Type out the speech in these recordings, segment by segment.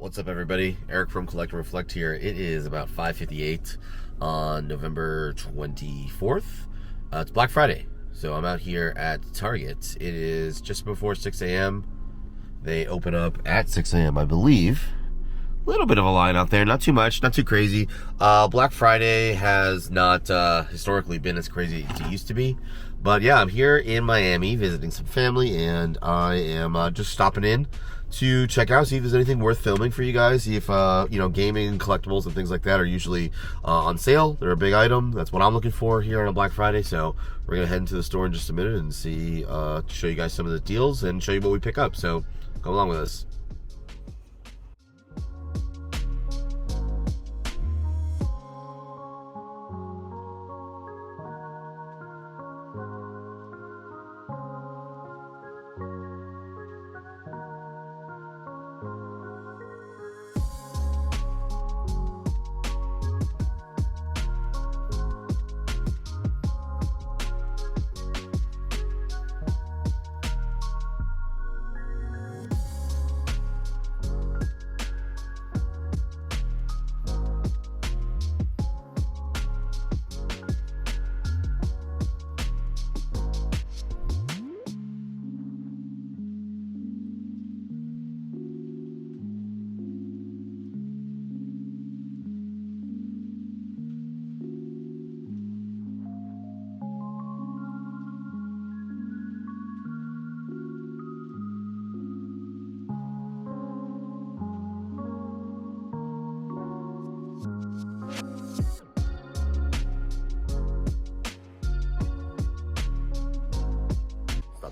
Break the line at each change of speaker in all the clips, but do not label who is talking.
What's up, everybody? Eric from Collect&Reflect here. It is about 5:58 on November 24th. It's Black Friday, so I'm out here at Target. It is just before 6 a.m. They open up at 6 a.m., I believe. A little bit of a line out there, not too much, not too crazy. Black Friday has not historically been as crazy as it used to be. But yeah, I'm here in Miami visiting some family, and I am just stopping in to check out, see if there's anything worth filming for you guys. See if, gaming, collectibles, and things like that are usually on sale. They're a big item. That's what I'm looking for here on a Black Friday. So we're going to head into the store in just a minute and see, show you guys some of the deals and show you what we pick up. So go along with us.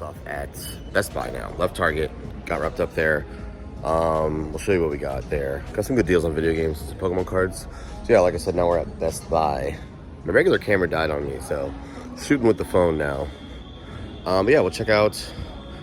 Off at Best Buy now. Left Target, got wrapped up there. We'll show you what we got there. Got some good deals on video games, some Pokemon cards. So yeah, like I said, now we're at Best Buy. My regular camera died on me, so shooting with the phone now. But yeah, we'll check out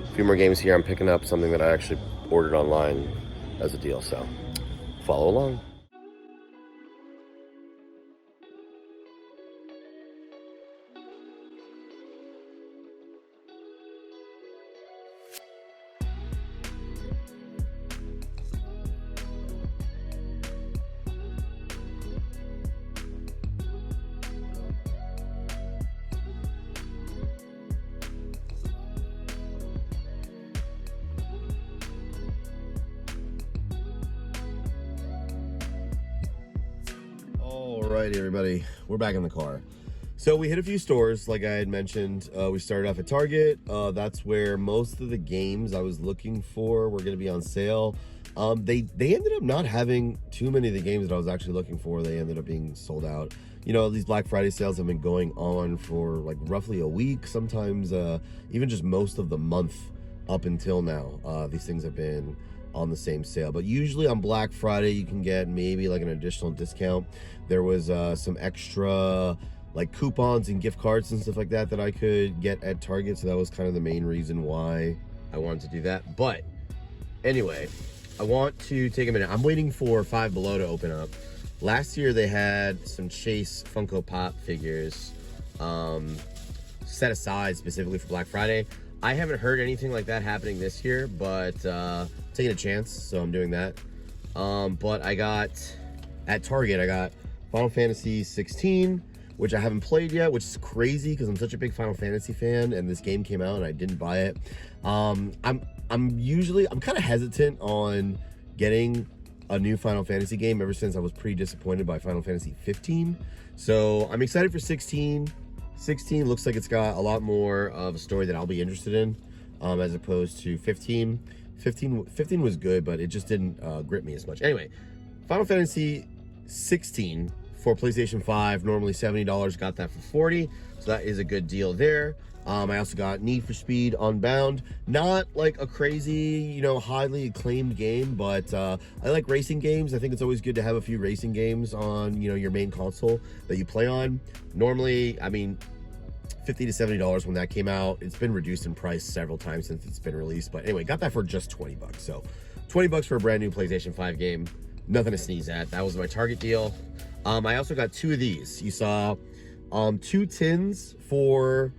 a few more games here. I'm picking up something that I actually ordered online as a deal, so follow along. Alright, everybody, we're back in the car. So we hit a few stores, like I had mentioned. We started off at Target. That's where most of the games I was looking for were going to be on sale. They ended up not having too many of the games that I was actually looking for. They ended up being sold out. You know, these Black Friday sales have been going on for like roughly a week, sometimes even just most of the month up until now. These things have been on the same sale, but usually on Black Friday you can get maybe like an additional discount. There was some extra like coupons and gift cards and stuff like that that I could get at Target, so that was kind of the main reason why I wanted to do that. But anyway, I want to take a minute. I'm waiting for Five Below to open up. Last year they had some Chase Funko Pop figures set aside specifically for Black Friday. I haven't heard anything like that happening this year, but taking a chance, so I'm doing that. But I got, at Target, I got Final Fantasy 16, which I haven't played yet, which is crazy because I'm such a big Final Fantasy fan, and this game came out and I didn't buy it. I'm kind of hesitant on getting a new Final Fantasy game ever since I was pretty disappointed by Final Fantasy 15. So I'm excited for 16. 16 looks like it's got a lot more of a story that I'll be interested in, as opposed to 15. 15 was good, but it just didn't grip me as much. Anyway, Final Fantasy 16 for PlayStation 5, normally $70, got that for $40, so that is a good deal there. I also got Need for Speed Unbound. Not like a crazy, highly acclaimed game, but I like racing games. I think it's always good to have a few racing games on, your main console that you play on. Normally, I mean, $50 to $70 when that came out. It's been reduced in price several times since it's been released. But anyway, got that for just $20. So $20 for a brand new PlayStation 5 game. Nothing to sneeze at. That was my Target deal. I also got two of these. You saw 2 tins for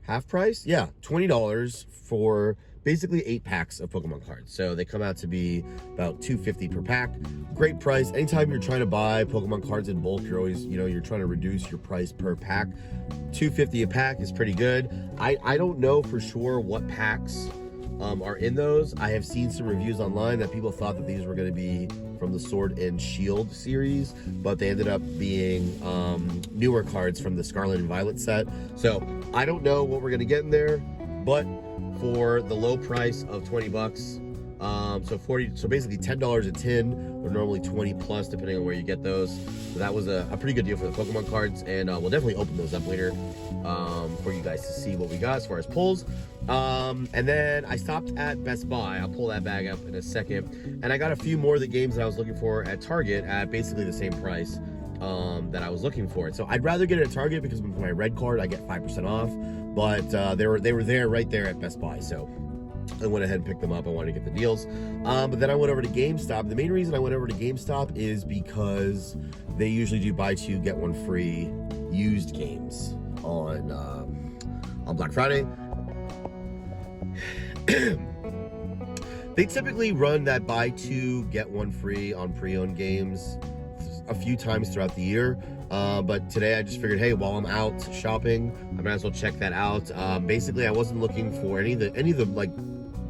half price. Yeah, $20 for basically 8 packs of Pokemon cards. So they come out to be about $2.50 per pack. Great price. Anytime you're trying to buy Pokemon cards in bulk, you're always, you're trying to reduce your price per pack. $2.50 a pack is pretty good. I don't know for sure what packs are in those. I have seen some reviews online that people thought that these were going to be from the Sword and Shield series, but they ended up being newer cards from the Scarlet and Violet set. So I don't know what we're going to get in there, but for the low price of 20 bucks, so basically $10 a tin, or normally 20 plus depending on where you get those. So that was a pretty good deal for the Pokemon cards, and we'll definitely open those up later for you guys to see what we got as far as pulls. And then I stopped at Best Buy. I'll pull that bag up in a second, and I got a few more of the games that I was looking for at Target at basically the same price that I was looking for. So I'd rather get it at Target because with my red card I get 5% off, but they were there right there at Best Buy, so I went ahead and picked them up. I wanted to get the deals. But then I went over to GameStop. The main reason I went over to GameStop is because they usually do buy two, get one free used games on Black Friday. They typically run that buy two, get one free on pre-owned games a few times throughout the year. But today I just figured, hey, while I'm out shopping, I might as well check that out. Basically, I wasn't looking for any of the like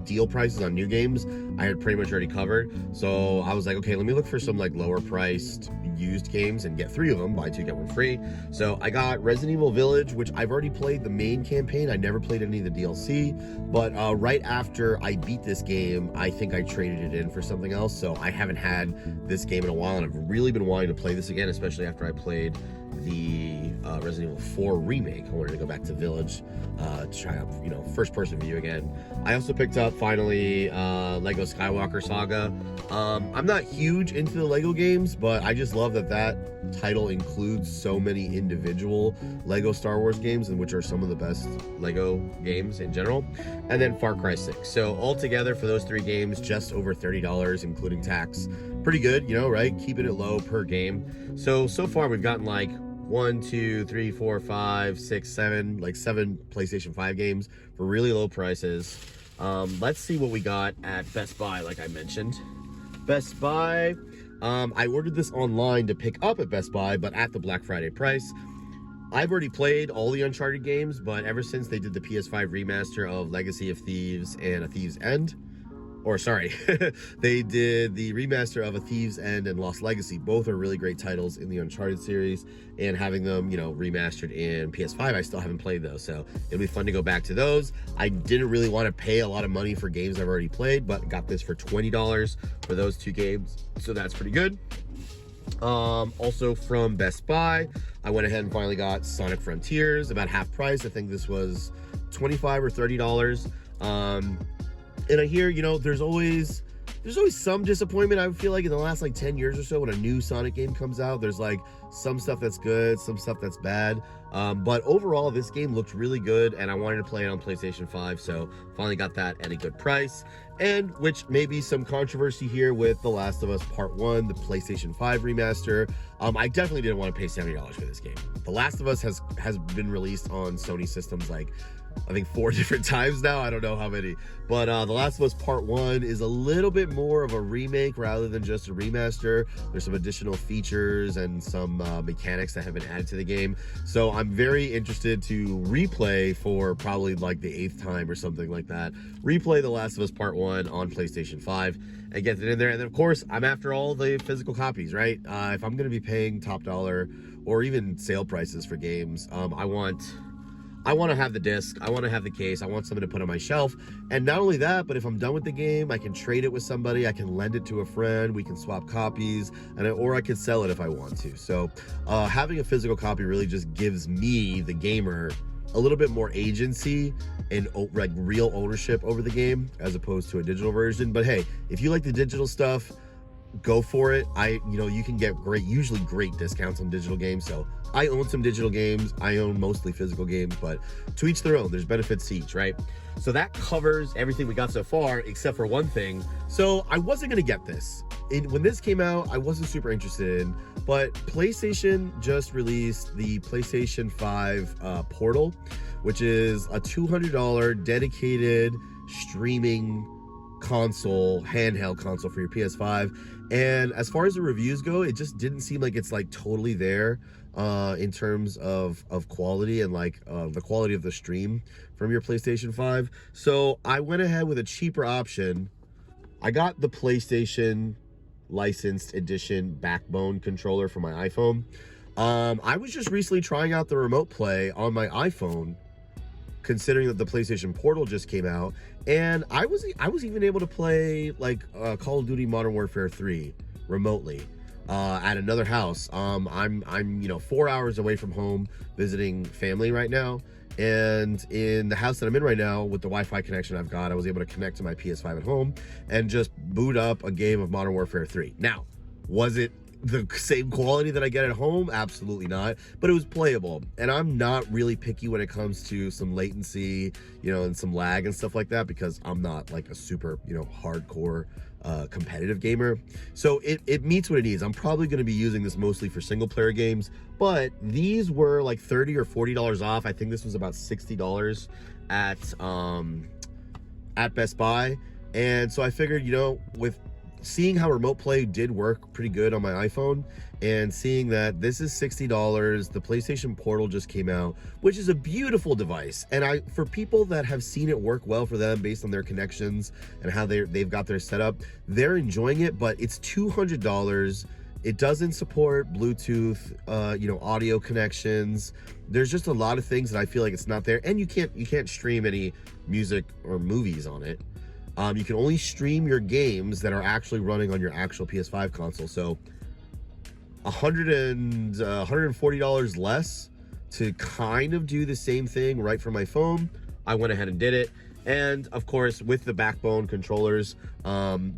deal prices on new games. I had pretty much already covered. So I was like, okay, let me look for some like lower priced used games and get 3 of them, buy 2 get 1 free. So I got Resident Evil Village, which I've already played the main campaign. I never played any of the DLC, but right after I beat this game, I think I traded it in for something else. So I haven't had this game in a while, and I've really been wanting to play this again, especially after I played the Resident Evil 4 remake. I wanted to go back to Village to try out, first person view again. I also picked up finally Lego Skywalker Saga. I'm not huge into the Lego games, but I just love that title includes so many individual Lego Star Wars games, and which are some of the best Lego games in general. And then Far Cry 6. So altogether for those 3 games, just over $30, including tax. Pretty good, right? Keeping it low per game. So far we've gotten like 1, 2, 3, 4, 5, 6, 7, like 7 PlayStation 5 games for really low prices. Let's see what we got at Best Buy, like I mentioned. Best Buy, I ordered this online to pick up at Best Buy, but at the Black Friday price. I've already played all the Uncharted games, but ever since they did the PS5 remaster of Legacy of Thieves and A Thief's End, or sorry, they did the remaster of A Thief's End and Lost Legacy. Both are really great titles in the Uncharted series, and having them, remastered in PS5, I still haven't played those, so it'll be fun to go back to those. I didn't really want to pay a lot of money for games I've already played, but got this for $20 for those 2 games, so that's pretty good. Also from Best Buy, I went ahead and finally got Sonic Frontiers, about half price. I think this was $25 or $30. And I hear, there's always some disappointment. I feel like in the last 10 years or so, when a new Sonic game comes out, there's some stuff that's good, some stuff that's bad. But overall, this game looked really good, and I wanted to play it on PlayStation 5, so finally got that at a good price. And which may be some controversy here with The Last of Us Part 1, the PlayStation 5 remaster. I definitely didn't want to pay $70 for this game. The Last of Us has been released on Sony systems I think 4 different times now. I don't know how many, but The Last of Us Part 1 is a little bit more of a remake rather than just a remaster. There's some additional features and some mechanics that have been added to the game, so I'm very interested to replay for probably the 8th time or something like that. Replay The Last of Us Part 1 on PlayStation 5 and get it in there. And then of course I'm after all the physical copies, right? If I'm going to be paying top dollar or even sale prices for games, I want to have the disc, I want to have the case, I want something to put on my shelf. And not only that, but if I'm done with the game, I can trade it with somebody, I can lend it to a friend, we can swap copies, or I can sell it if I want to. So having a physical copy really just gives me, the gamer, a little bit more agency and real ownership over the game as opposed to a digital version. But hey, if you like the digital stuff, go for it. You can get usually great discounts on digital games. So I own some digital games. I own mostly physical games, but to each their own. There's benefits to each, right? So that covers everything we got so far, except for one thing. So I wasn't gonna get this. When this came out, I wasn't super interested in, but PlayStation just released the PlayStation 5 Portal, which is a $200 dedicated streaming console, handheld console for your PS5. And as far as the reviews go, it just didn't seem like it's like totally there in terms of quality and like the quality of the stream from your PlayStation 5. So I went ahead with a cheaper option. I got the PlayStation licensed edition backbone controller for my iPhone. I was just recently trying out the remote play on my iPhone, considering that the PlayStation Portal just came out, and I was even able to play like Call of Duty Modern Warfare 3 remotely at another house. I'm 4 hours away from home visiting family right now, and in the house that I'm in right now with the Wi-Fi connection I've got, I was able to connect to my PS5 at home and just boot up a game of Modern Warfare 3. Now, was it the same quality that I get at home? Absolutely not, but it was playable. And I'm not really picky when it comes to some latency, and some lag and stuff like that, because I'm not like a super, hardcore competitive gamer. So it meets what it needs. I'm probably going to be using this mostly for single player games, but these were like $30 or $40 off. I think this was about $60 at Best Buy. And so I figured, with seeing how remote play did work pretty good on my iPhone, and seeing that this is $60, the PlayStation Portal just came out, which is a beautiful device. And for people that have seen it work well for them based on their connections and how they've got their setup, they're enjoying it, but it's $200. It doesn't support Bluetooth, audio connections. There's just a lot of things that I feel like it's not there, and you can't stream any music or movies on it. You can only stream your games that are actually running on your actual PS5 console. So $140 less to kind of do the same thing right from my phone. I went ahead and did it. And of course, with the backbone controllers,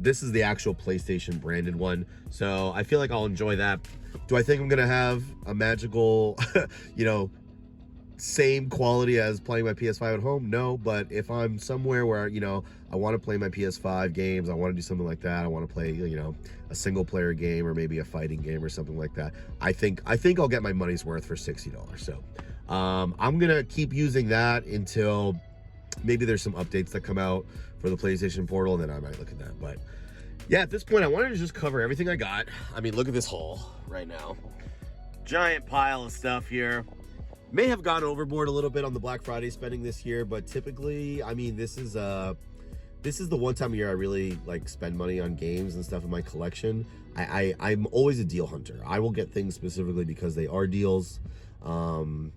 this is the actual PlayStation branded one. So I feel like I'll enjoy that. Do I think I'm going to have a magical, same quality as playing my PS5 at home? No, but if I'm somewhere where, I want to play my PS5 games, I want to do something like that, I want to play, a single player game or maybe a fighting game or something like that, I think I'll get my money's worth for $60. So I'm going to keep using that until maybe there's some updates that come out for the PlayStation Portal, and then I might look at that. But yeah, at this point, I wanted to just cover everything I got. I mean, look at this haul right now. Giant pile of stuff here. May have gone overboard a little bit on the Black Friday spending this year, but typically, I mean, this is the one time of year I really like spend money on games and stuff in my collection. I'm always a deal hunter. I will get things specifically because they are deals. I'm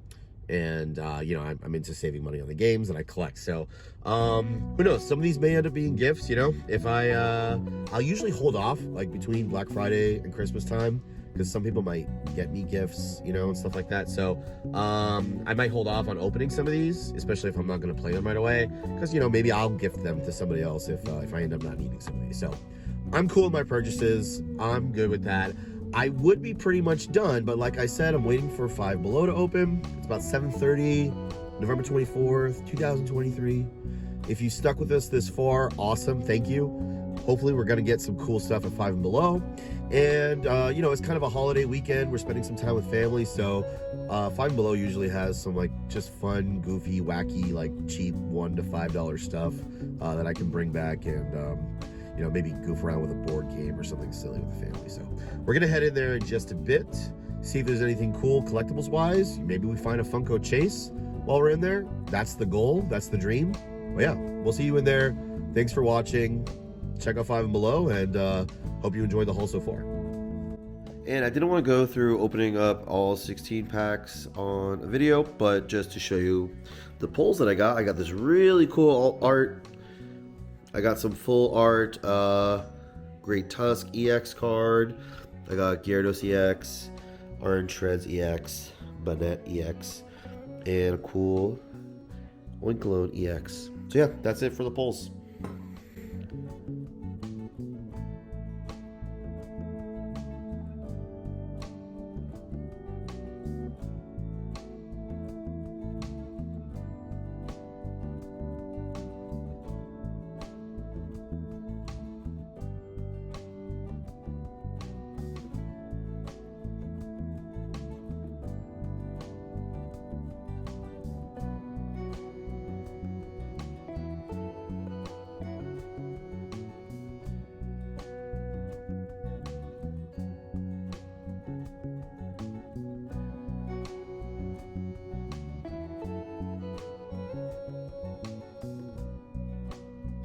into saving money on the games that I collect. So who knows, some of these may end up being gifts. If I'll usually hold off like between Black Friday and Christmas time, because some people might get me gifts, and stuff like that. So I might hold off on opening some of these, especially if I'm not going to play them right away, because maybe I'll gift them to somebody else if I end up not needing some of these. So I'm cool with my purchases. I'm good with that. I would be pretty much done, but like I said, I'm waiting for Five Below to open. It's about 7:30, November 24th, 2023. If you stuck with us this far, awesome, thank you. Hopefully we're gonna get some cool stuff at Five and Below. And it's kind of a holiday weekend. We're spending some time with family, so Five and Below usually has some like just fun, goofy, wacky, like cheap $1 to $5 stuff that I can bring back and maybe goof around with a board game or something silly with the family. So we're gonna head in there in just a bit, see if there's anything cool collectibles wise. Maybe we find a Funko Chase while we're in there. That's the goal, that's the dream. But yeah, we'll see you in there. Thanks for watching. Check out Five and Below, and hope you enjoyed the haul so far. And I didn't want to go through opening up all 16 packs on a video, but just to show you the pulls that I got this really cool art. I got some full art Great Tusk EX card. I got Gyarados EX, Orange Shreds EX, Banette EX, and a cool Oinkologne EX. So yeah, that's it for the pulls.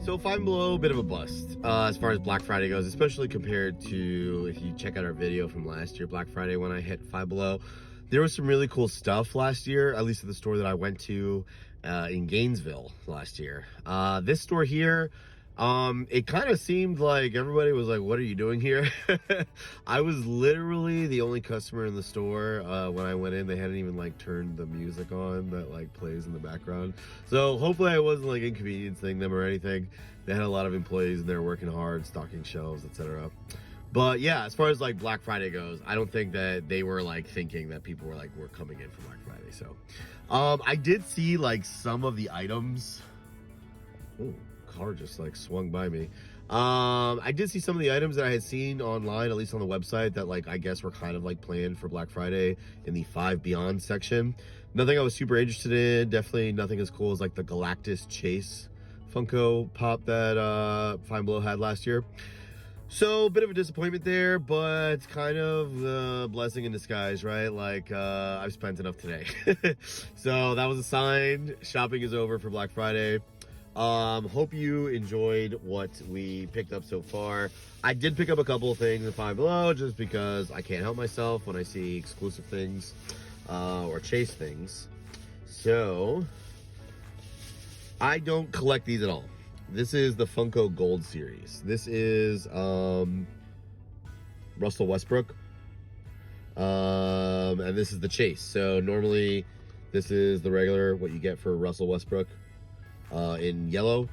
So Five Below, a bit of a bust as far as Black Friday goes, especially compared to if you check out our video from last year, Black Friday, when I hit Five Below. There was some really cool stuff last year, at least at the store that I went to in Gainesville last year. This store here, it kind of seemed like everybody was like, what are you doing here? I was literally the only customer in the store when I went in. They hadn't even like turned the music on that like plays in the background. So hopefully I wasn't like inconveniencing them or anything. They had a lot of employees and they were working hard, stocking shelves, etc. But yeah, as far as like Black Friday goes, I don't think that they were like thinking that people were like, we're coming in for Black Friday. So I did see like some of the items. Ooh, car just like swung by me. I did see some of the items that I had seen online, at least on the website, that like I guess were kind of like planned for Black Friday in the 5 Beyond section. Nothing I was super interested in. Definitely nothing as cool as like the Galactus Chase Funko Pop that Five Below had last year. So a bit of a disappointment there, but kind of the blessing in disguise, right? Like I've spent enough today. So that was a sign. Shopping is over for Black Friday. Hope you enjoyed what we picked up so far. I did pick up a couple of things in Five Below just because I can't help myself when I see exclusive things or chase things. So I don't collect these at all. This is the Funko Gold series. This is Russell Westbrook. And this is the chase. So normally this is the regular, what you get for Russell Westbrook in yellow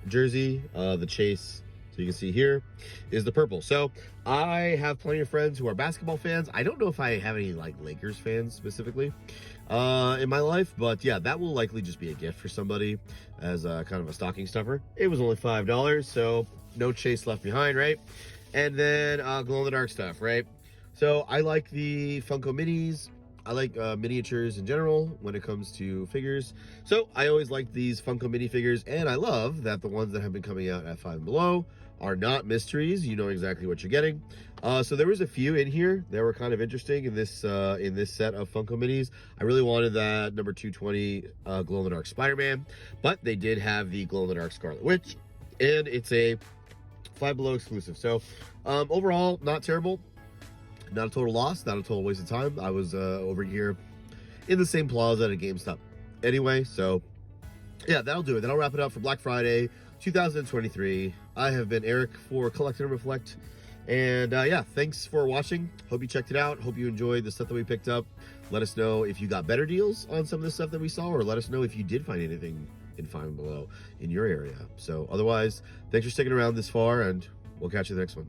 jersey. The chase, so you can see here, is the purple. So I have plenty of friends who are basketball fans. I don't know if I have any like Lakers fans specifically in my life, but yeah, that will likely just be a gift for somebody as a kind of a stocking stuffer. It was only $5, so no chase left behind, right? And then glow-in-the-dark stuff, right? So I like the Funko Minis. I like miniatures in general when it comes to figures. So I always like these Funko minifigures, and I love that the ones that have been coming out at Five Below are not mysteries. You know exactly what you're getting. So there was a few in here that were kind of interesting in this set of Funko Minis. I really wanted that number 220 glow-in-the-dark Spider-Man, but they did have the glow-in-the-dark Scarlet Witch, and it's a Five Below exclusive. So overall, not terrible. Not a total loss, not a total waste of time. I was over here in the same plaza at a GameStop anyway. So yeah, that'll do it. That'll wrap it up for Black Friday 2023. I have been Eric for Collect and Reflect. And yeah, thanks for watching. Hope you checked it out. Hope you enjoyed the stuff that we picked up. Let us know if you got better deals on some of the stuff that we saw, or let us know if you did find anything in Five Below in your area. So otherwise, thanks for sticking around this far, and we'll catch you the next one.